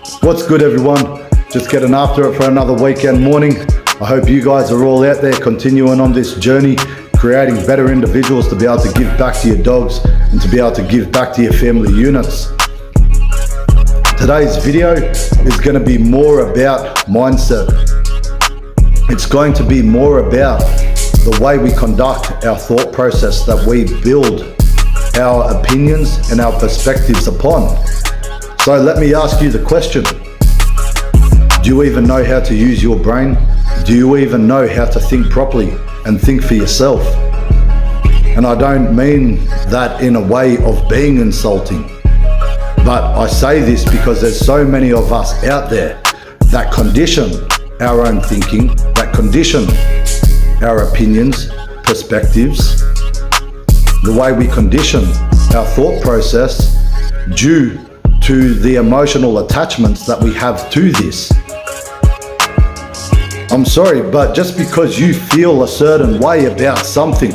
What's good, everyone? Just getting after it for another weekend morning. I hope you guys are all out there continuing on this journey, creating better individuals to be able to give back to your dogs and to be able to give back to your family units. Today's video is going to be more about mindset. It's going to be more about the way we conduct our thought process, that we build our opinions and our perspectives upon. So let me ask you the question. Do you even know how to use your brain? Do you even know how to think properly and think for yourself? And I don't mean that in a way of being insulting, but I say this because there's so many of us out there that condition our own thinking, that condition our opinions, perspectives, the way we condition our thought process due to the emotional attachments that we have to this. I'm sorry, but just because you feel a certain way about something,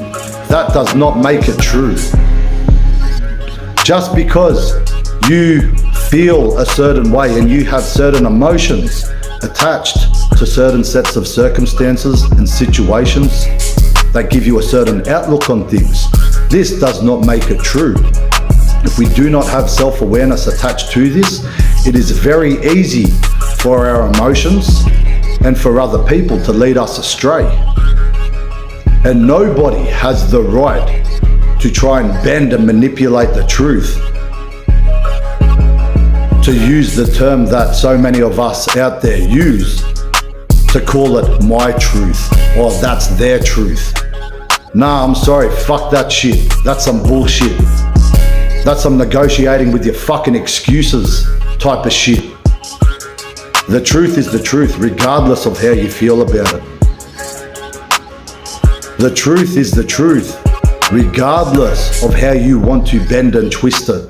that does not make it true. Just because you feel a certain way and you have certain emotions attached to certain sets of circumstances and situations that give you a certain outlook on things, this does not make it true. If we do not have self-awareness attached to this, it is very easy for our emotions and for other people to lead us astray. And nobody has the right to try and bend and manipulate the truth. To use the term that so many of us out there use, to call it my truth, or that's their truth. Nah, I'm sorry, fuck that shit. That's some bullshit. That's some negotiating with your fucking excuses type of shit. The truth is the truth, regardless of how you feel about it. The truth is the truth, regardless of how you want to bend and twist it.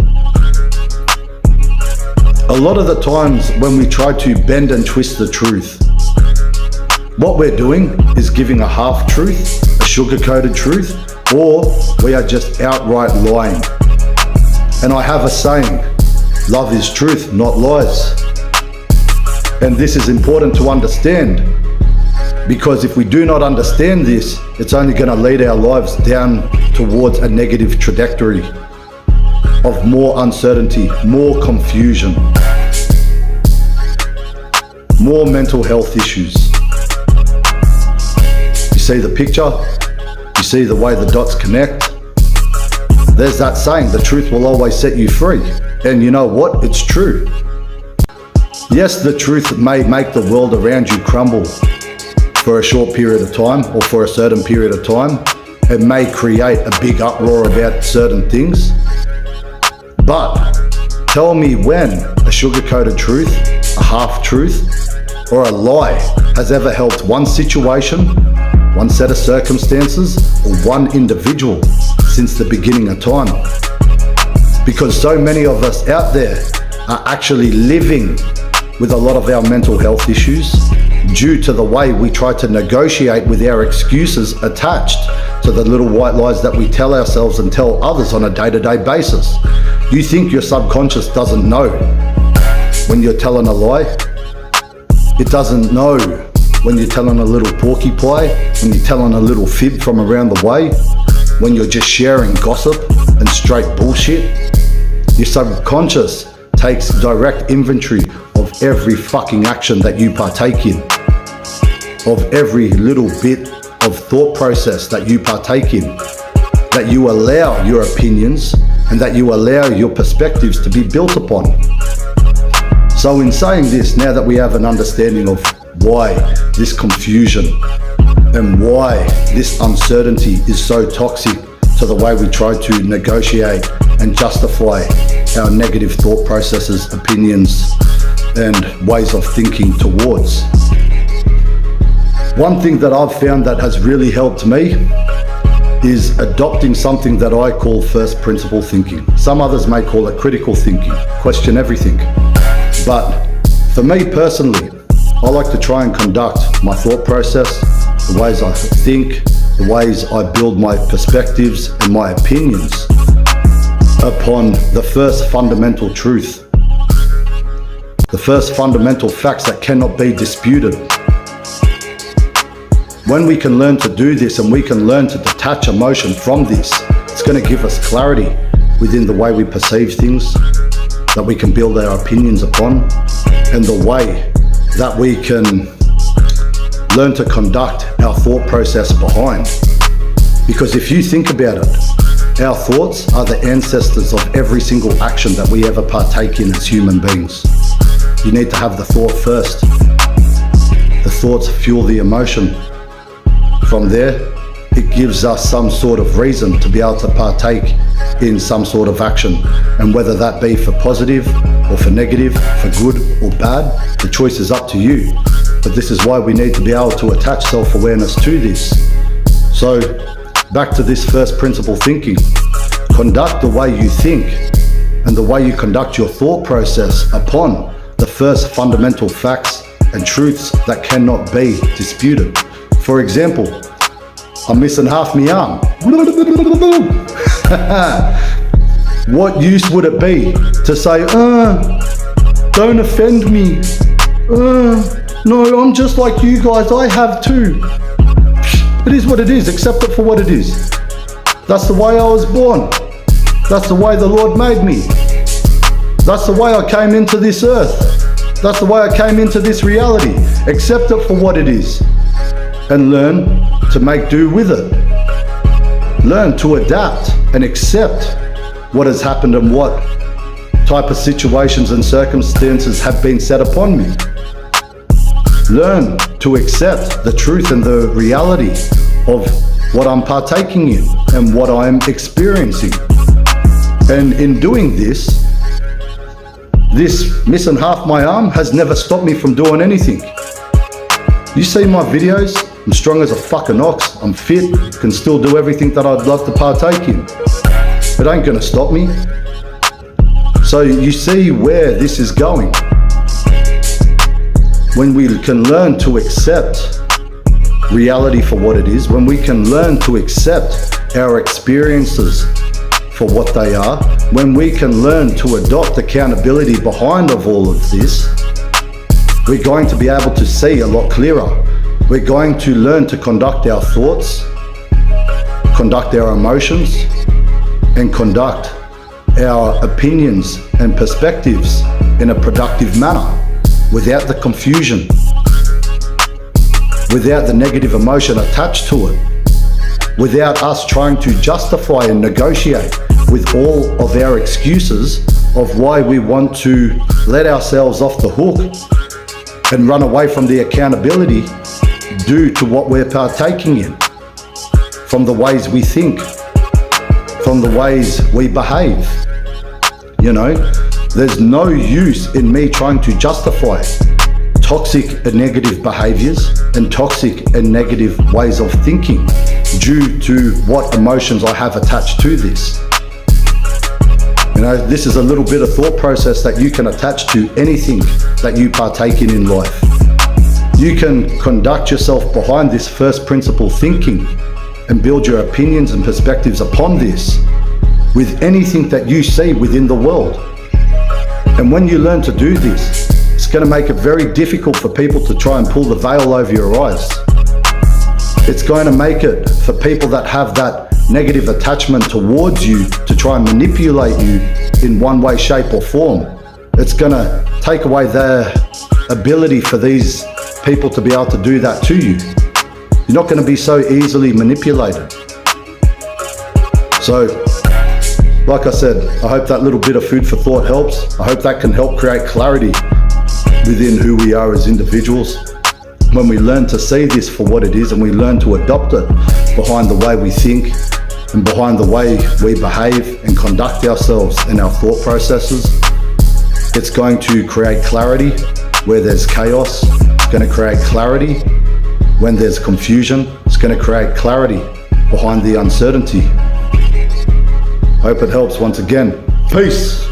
A lot of the times when we try to bend and twist the truth, what we're doing is giving a half truth, a sugar-coated truth, or we are just outright lying. And I have a saying, love is truth, not lies. And this is important to understand, because if we do not understand this, it's only going to lead our lives down towards a negative trajectory of more uncertainty, more confusion, more mental health issues. You see the picture? You see the way the dots connect? There's that saying, the truth will always set you free. And you know what? It's true. Yes, the truth may make the world around you crumble for a short period of time or for a certain period of time. It may create a big uproar about certain things. But tell me when a sugar-coated truth, a half-truth, or a lie has ever helped one situation, one set of circumstances, or one individual since the beginning of time. Because so many of us out there are actually living with a lot of our mental health issues due to the way we try to negotiate with our excuses attached to the little white lies that we tell ourselves and tell others on a day-to-day basis. You think your subconscious doesn't know when you're telling a lie? It doesn't know when you're telling a little porcupine, when you're telling a little fib from around the way, when you're just sharing gossip and straight bullshit. Your subconscious takes direct inventory of every fucking action that you partake in, of every little bit of thought process that you partake in, that you allow your opinions and that you allow your perspectives to be built upon. So in saying this, now that we have an understanding of why this confusion and why this uncertainty is so toxic to the way we try to negotiate and justify our negative thought processes, opinions, and ways of thinking towards. One thing that I've found that has really helped me is adopting something that I call first principle thinking. Some others may call it critical thinking, question everything. But for me personally, I like to try and conduct my thought process, the ways I think, the ways I build my perspectives and my opinions upon the first fundamental truth. The first fundamental facts that cannot be disputed. When we can learn to do this and we can learn to detach emotion from this, it's going to give us clarity within the way we perceive things, that we can build our opinions upon, and the way that we can learn to conduct our thought process behind. Because if you think about it, our thoughts are the ancestors of every single action that we ever partake in as human beings. You need to have the thought first. The thoughts fuel the emotion. From there, it gives us some sort of reason to be able to partake in some sort of action. And whether that be for positive or for negative, for good or bad, the choice is up to you. But this is why we need to be able to attach self-awareness to this. So, back to this first principle thinking. Conduct the way you think and the way you conduct your thought process upon the first fundamental facts and truths that cannot be disputed. For example, I'm missing half my arm. What use would it be to say, don't offend me. No, I'm just like you guys, I have too. It is what it is, accept it for what it is. That's the way I was born. That's the way the Lord made me. That's the way I came into this earth. That's the way I came into this reality. Accept it for what it is and learn to make do with it. Learn to adapt and accept what has happened and what type of situations and circumstances have been set upon me. Learn to accept the truth and the reality of what I'm partaking in and what I'm experiencing. And in doing this missing half my arm has never stopped me from doing anything. You see my videos, I'm strong as a fucking ox, I'm fit, can still do everything that I'd love to partake in. It ain't gonna stop me. So you see where this is going. When we can learn to accept reality for what it is, when we can learn to accept our experiences for what they are, when we can learn to adopt accountability behind of all of this, we're going to be able to see a lot clearer. We're going to learn to conduct our thoughts, conduct our emotions, and conduct our opinions and perspectives in a productive manner, without the confusion, without the negative emotion attached to it, without us trying to justify and negotiate with all of our excuses of why we want to let ourselves off the hook and run away from the accountability due to what we're partaking in, from the ways we think, from the ways we behave. You know, there's no use in me trying to justify toxic and negative behaviors and toxic and negative ways of thinking due to what emotions I have attached to this. You know, this is a little bit of thought process that you can attach to anything that you partake in life. You can conduct yourself behind this first principle thinking and build your opinions and perspectives upon this with anything that you see within the world. And when you learn to do this, it's going to make it very difficult for people to try and pull the veil over your eyes. It's going to make it for people that have that negative attachment towards you to try and manipulate you in one way, shape or form. It's going to take away their ability for these people to be able to do that to you. You're not going to be so easily manipulated. So, like I said, I hope that little bit of food for thought helps. I hope that can help create clarity within who we are as individuals. When we learn to see this for what it is and we learn to adopt it behind the way we think and behind the way we behave and conduct ourselves in our thought processes, it's going to create clarity where there's chaos. It's going to create clarity when there's confusion. It's going to create clarity behind the uncertainty. Hope it helps once again. Peace.